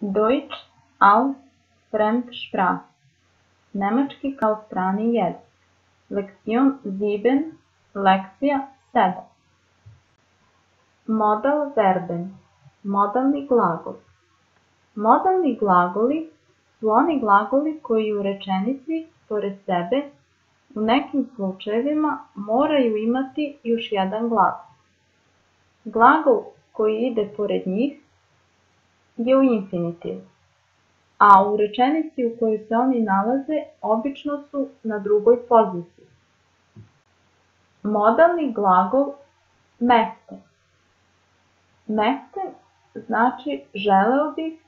Deutsch als Fremdsprache. Nemački kao strani jezik. Lektion 7, lekcija 7. Modal verben. Modalni glagol. Modalni glagoli su oni glagoli koji u rečenici pored sebe u nekim slučajevima moraju imati još jedan glagol. Glagol koji ide pored njih je u infinitivu, a u rečenici u kojoj se oni nalaze obično su na drugoj poziciji. Modalni glagol möchte. Möchte znači želeo bih,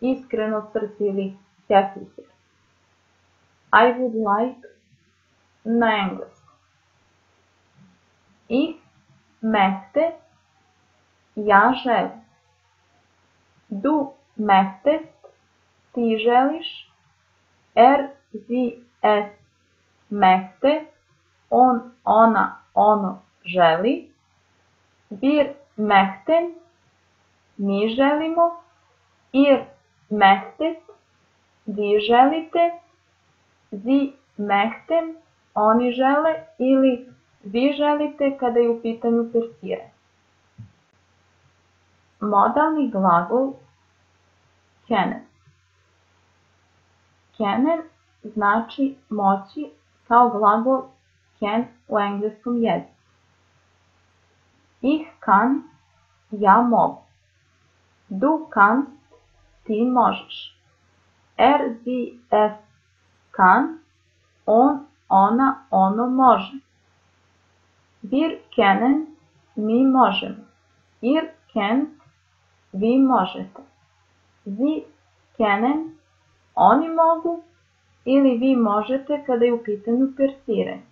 iskreno srce ili hätte ich. I would like na engleskom. Ich möchte, ja želim. Du möchtest, ti želiš. Sie, es möchte, on, ona, ono želi. Wir möchten, mi želimo. Ihr möchtet, vi želite. Sie möchten, oni žele ili vi želite kada je u pitanju persiranje. Modalni glagol können. Können znači moći kao glagol can u engleskom jeziku. Ich kann, ja mogu. Du kannst, ti možeš. Sie, es kann, on, ona, ono može. Wir können, mi možemo. Ihr kennt, vi možete. Sie können, oni mogu ili vi možete kada je u pitanju persiranje.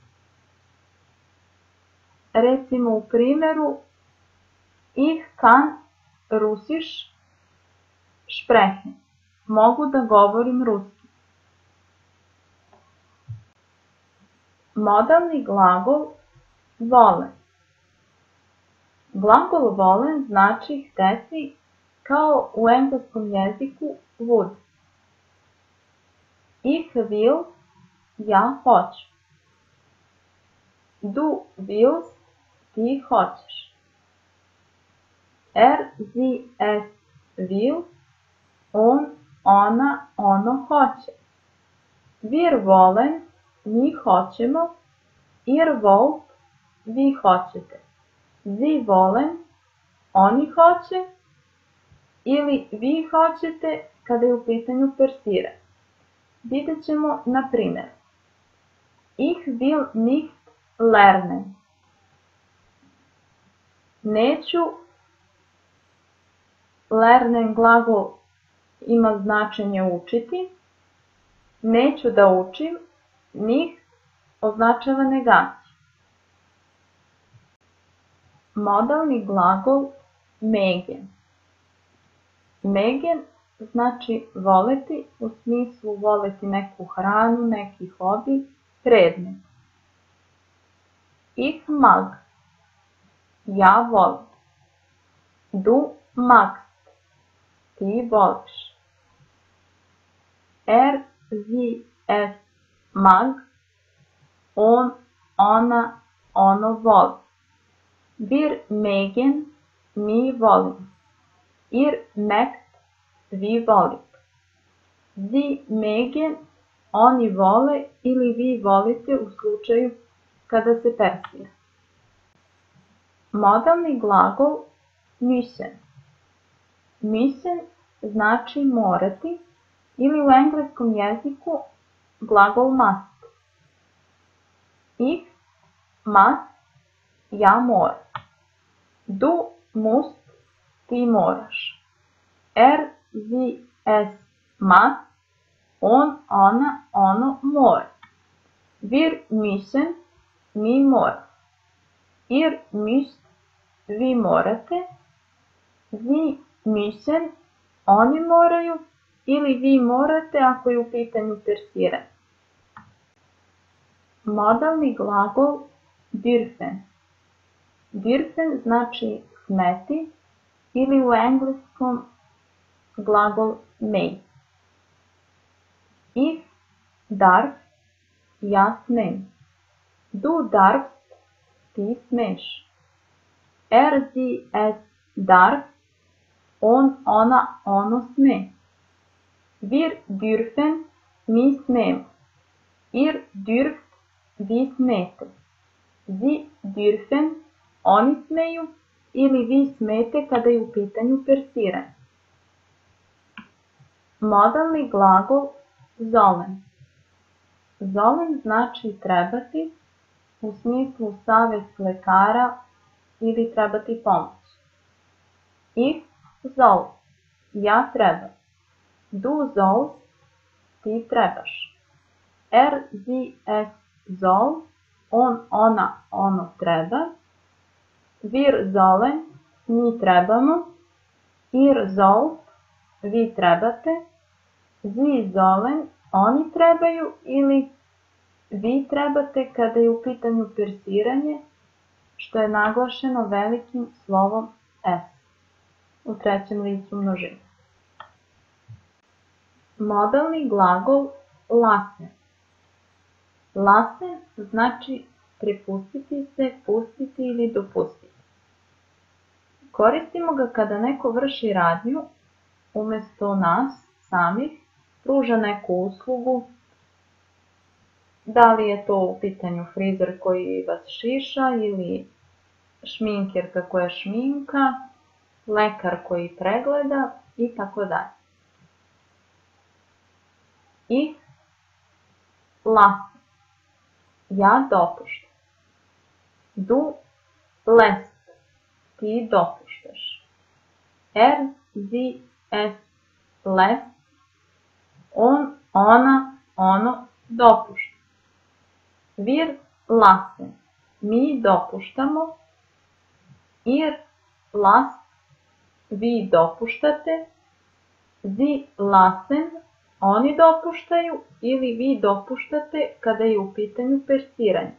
Recimo u primjeru Ich kann Russisch sprechen. Mogu da govorim ruski. Modalni glagol wollen. Glagol wollen znači hteti kao u engleskom jeziku would. Ich will, ja hoću. Du willst, ti hoćeš. Sie, es will, on, ona, ono hoće. Wir wollen, mi hoćemo. Ihr wollt, vi hoćete. Sie wollen, oni hoće ili vi hoćete kada je u pitanju persiranje. Vidjet ćemo na primjer. Ich will nicht lernen. Neću, lernen glagol ima značenje učiti. Neću da učim, nicht označava negaciju. Modalni glagol mögen. Mögen znači voleti u smislu voleti neku hranu, neki hobi, predmet. Ich mag, ja volim. Du magst, ti voliš. Sie, es mag, on, ona, ono voli. Wir mögen, mi volimo. Ihr mögt, vi volite. Sie mögen, oni vole ili vi volite u slučaju kada se persira. Modalni glagol müssen. Müssen znači morati ili u engleskom jeziku glagol must. Ich must, ja moram. Du musst, ti moraš. Sie, es must, on, ona, ono mora. Wir müssen, mi moramo. Ihr müsst, vi morate. Sie müssen, oni moraju ili vi morate ako je u pitanju persiranje. Modalni glagol dürfen. Dürfen znači smeti ili u engleskom glagol may. Ich darf, ja smem. Du darfst, ti smeš. Sie, es darf, on, ona, ono sme. Wir dürfen, mi smemo. Ihr dürft, vi smete. Sie dürfen, oni smeju ili vi smete kada je u pitanju persiranje. Modalni glagol sollen. Sollen znači trebati u smislu savjet lekara ili trebati pomoć. Ich soll, ja trebam. Du sollst, ti trebaš. Sie, es soll, on, ona, ono treba. Wir sollen, mi trebamo. Ihr sollt, vi trebate. Sie sollen, oni trebaju ili vi trebate kada je u pitanju persiranje, što je naglašeno velikim slovom S u trećem licu množine. Modalni glagol lassen. Lassen znači prepustiti se, pustiti ili dopustiti. Koristimo ga kada neko vrši radnju umjesto nas samih, pruža neku uslugu, da li je to u pitanju frizer koji vas šiša ili šminkerka koja šminka, lekar koji pregleda i tako dalje. Ich lasse, ja dopuštam. Du lässt, ti dopuštaš. Sie, es lässt, on, ona, ono dopušta. Wir lassen, mi dopuštamo. Ihr lasst, vi dopuštate. Sie lassen, oni dopuštaju ili vi dopuštate kada je u pitanju persiranje.